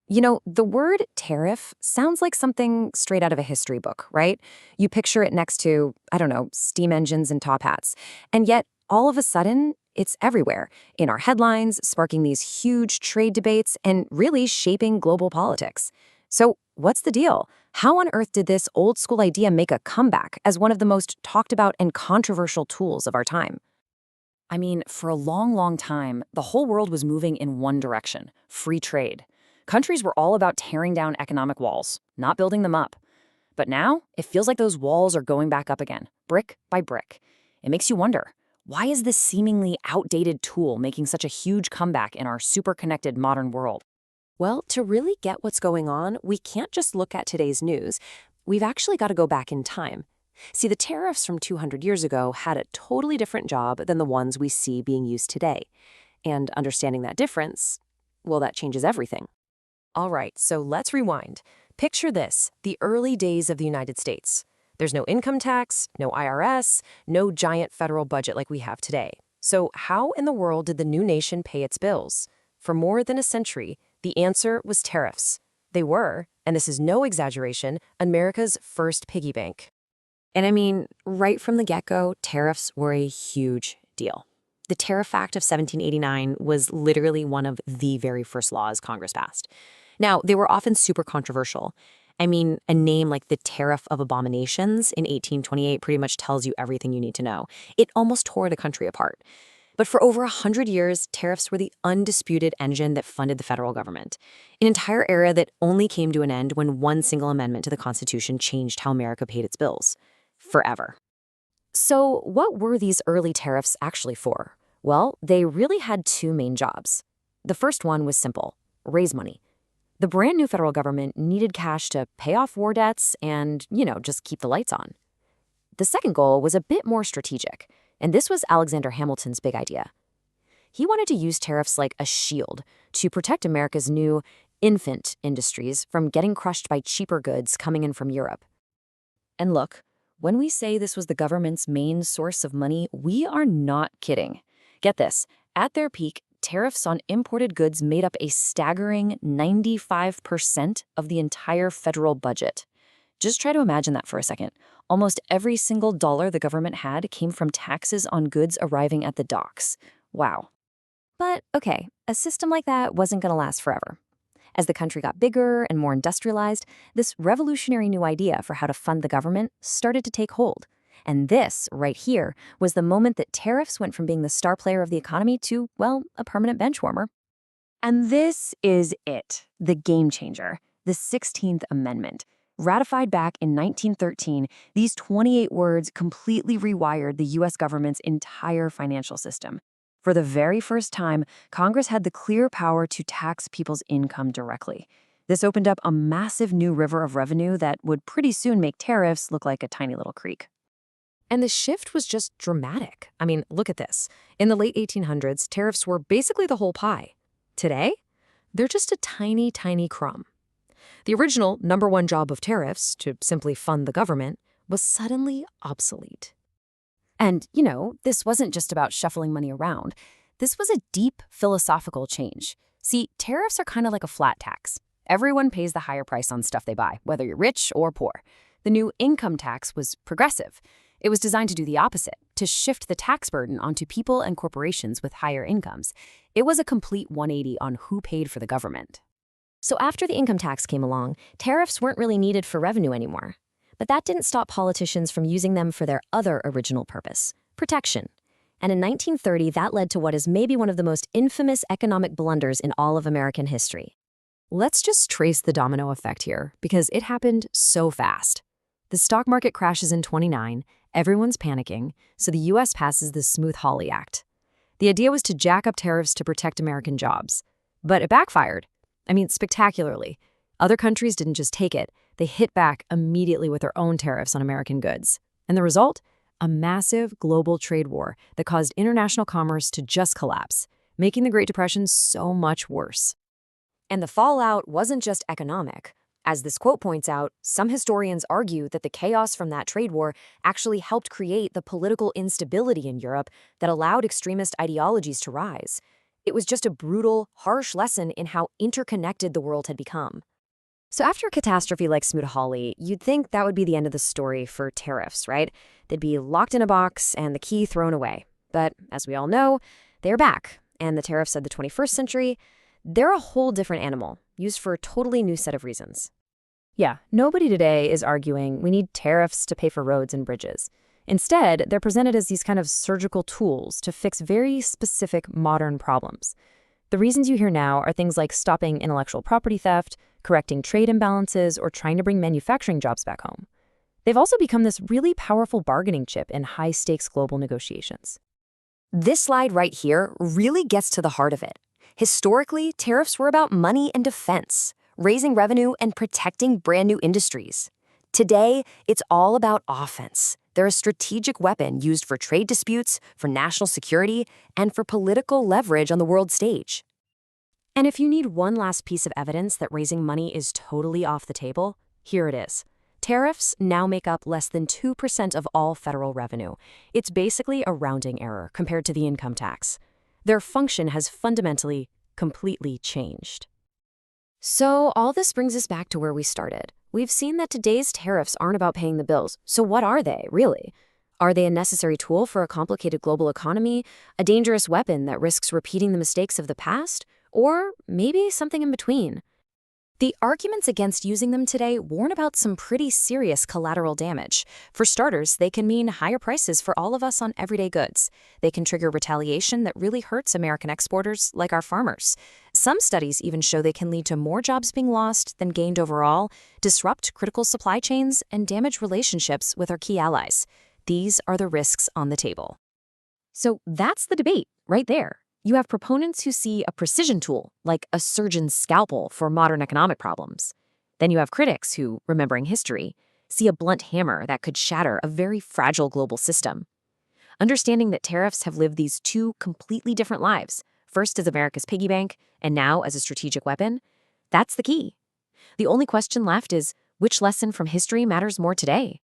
You know, the word tariff sounds like something straight out of a history book, right? You picture it next to, I don't know, steam engines and top hats. And yet, all of a sudden, it's everywhere in our headlines, sparking these huge trade debates and really shaping global politics. So, what's the deal? How on earth did this old school idea make a comeback as one of the most talked about and controversial tools of our time? I mean, for a long, long time, the whole world was moving in one direction: free trade. Countries were all about tearing down economic walls, not building them up. But now, it feels like those walls are going back up again, brick by brick. It makes you wonder, why is this seemingly outdated tool making such a huge comeback in our super connected modern world? Well, to really get what's going on, we can't just look at today's news. We've actually got to go back in time. See, the tariffs from 200 years ago had a totally different job than the ones we see being used today. And understanding that difference, well, that changes everything. All right, so let's rewind. Picture this, the early days of the United States. There's no income tax, no IRS, no giant federal budget like we have today. So how in the world did the new nation pay its bills? For more than a century, the answer was tariffs. They were, and this is no exaggeration, America's first piggy bank. And I mean, right from the get-go, tariffs were a huge deal. The Tariff Act of 1789 was literally one of the very first laws Congress passed. Now, they were often super controversial. I mean, a name like the Tariff of Abominations in 1828 pretty much tells you everything you need to know. It almost tore the country apart. But for over 100 years, tariffs were the undisputed engine that funded the federal government. An entire era that only came to an end when one single amendment to the Constitution changed how America paid its bills. Forever. So, what were these early tariffs actually for? Well, they really had two main jobs. The first one was simple: raise money. The brand new federal government needed cash to pay off war debts and, just keep the lights on. The second goal was a bit more strategic, and this was Alexander Hamilton's big idea. He wanted to use tariffs like a shield to protect America's new infant industries from getting crushed by cheaper goods coming in from Europe. And look, when we say this was the government's main source of money, we are not kidding. Get this, at their peak, tariffs on imported goods made up a staggering 95% of the entire federal budget. Just try to imagine that for a second. Almost every single dollar the government had came from taxes on goods arriving at the docks. Wow. But okay, a system like that wasn't going to last forever. As the country got bigger and more industrialized, this revolutionary new idea for how to fund the government started to take hold. And this, right here, was the moment that tariffs went from being the star player of the economy to, well, a permanent bench warmer. And this is it, the game changer, the 16th Amendment. Ratified back in 1913, these 28 words completely rewired the U.S. government's entire financial system. For the very first time, Congress had the clear power to tax people's income directly. This opened up a massive new river of revenue that would pretty soon make tariffs look like a tiny little creek. And the shift was just dramatic. I mean, look at this. In the late 1800s, tariffs were basically the whole pie. Today, they're just a tiny, tiny crumb. The original number one job of tariffs, to simply fund the government, was suddenly obsolete. And, this wasn't just about shuffling money around. This was a deep philosophical change. See, tariffs are kind of like a flat tax. Everyone pays the higher price on stuff they buy, whether you're rich or poor. The new income tax was progressive. It was designed to do the opposite, to shift the tax burden onto people and corporations with higher incomes. It was a complete 180 on who paid for the government. So after the income tax came along, tariffs weren't really needed for revenue anymore. But that didn't stop politicians from using them for their other original purpose: protection. And in 1930, that led to what is maybe one of the most infamous economic blunders in all of American history. Let's just trace the domino effect here, because it happened so fast. The stock market crashes in 29, everyone's panicking, so the U.S. passes the Smoot-Hawley Act. The idea was to jack up tariffs to protect American jobs. But it backfired. I mean, spectacularly. Other countries didn't just take it, they hit back immediately with their own tariffs on American goods. And the result? A massive global trade war that caused international commerce to just collapse, making the Great Depression so much worse. And the fallout wasn't just economic. As this quote points out, some historians argue that the chaos from that trade war actually helped create the political instability in Europe that allowed extremist ideologies to rise. It was just a brutal, harsh lesson in how interconnected the world had become. So after a catastrophe like Smoot-Hawley, you'd think that would be the end of the story for tariffs, right? They'd be locked in a box and the key thrown away. But as we all know, they're back. And the tariffs of the 21st century, they're a whole different animal, used for a totally new set of reasons. Yeah, nobody today is arguing we need tariffs to pay for roads and bridges. Instead, they're presented as these kind of surgical tools to fix very specific modern problems. The reasons you hear now are things like stopping intellectual property theft, correcting trade imbalances, or trying to bring manufacturing jobs back home. They've also become this really powerful bargaining chip in high-stakes global negotiations. This slide right here really gets to the heart of it. Historically, tariffs were about money and defense, raising revenue and protecting brand new industries. Today, it's all about offense. They're a strategic weapon used for trade disputes, for national security, and for political leverage on the world stage. And if you need one last piece of evidence that raising money is totally off the table, here it is. Tariffs now make up less than 2% of all federal revenue. It's basically a rounding error compared to the income tax. Their function has fundamentally, completely changed. So all this brings us back to where we started. We've seen that today's tariffs aren't about paying the bills. So what are they, really? Are they a necessary tool for a complicated global economy, a dangerous weapon that risks repeating the mistakes of the past, or maybe something in between? The arguments against using them today warn about some pretty serious collateral damage. For starters, they can mean higher prices for all of us on everyday goods. They can trigger retaliation that really hurts American exporters, like our farmers. Some studies even show they can lead to more jobs being lost than gained overall, disrupt critical supply chains, and damage relationships with our key allies. These are the risks on the table. So that's the debate right there. You have proponents who see a precision tool, like a surgeon's scalpel for modern economic problems. Then you have critics who, remembering history, see a blunt hammer that could shatter a very fragile global system. Understanding that tariffs have lived these two completely different lives, first as America's piggy bank and now as a strategic weapon, that's the key. The only question left is, which lesson from history matters more today?